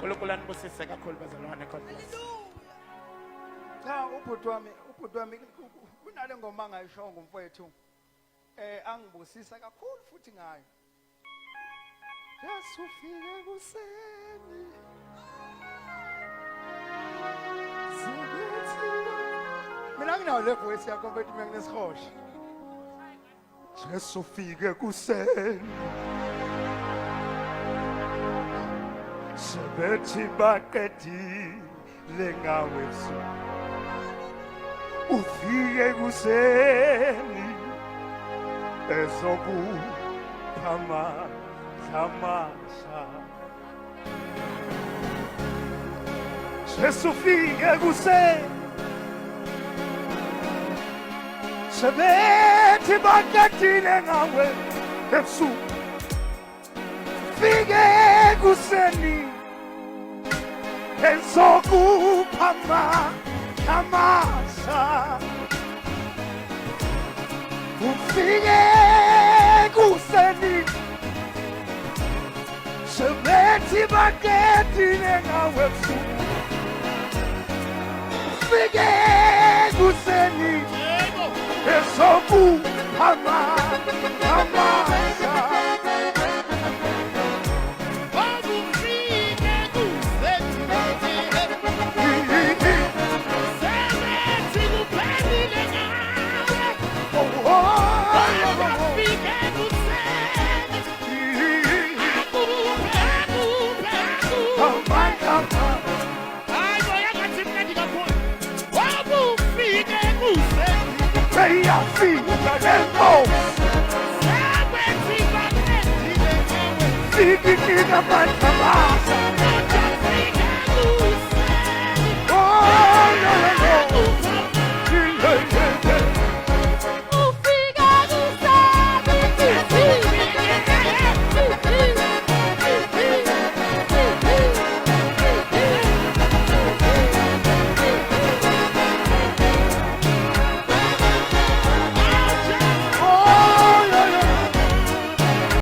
uNkulunkulu anibusise kakhulu bazalwane. God bless. Cha ubhuti wami kunale ngoma angayishongo mfowethu. Angibusisa kakhulu futhi ngayo. Yesu ufike ekuseni. Mina nginawo le voice yakho mfethu mina nginesihosha. Yesu ufike ekuseni. Sebethi baqedile ngawe ebusuku. Ufike ekuseni ezokuphamaza. Yesu ufike ekuseni. Sebethi baqedile ngawe ebusuku. Ufike ekuseni ezokuphamaza. Ufike ekuseni sebethi baqedile ngawe ebusuku. Ufike ekuseni ezokuphamaza. Fika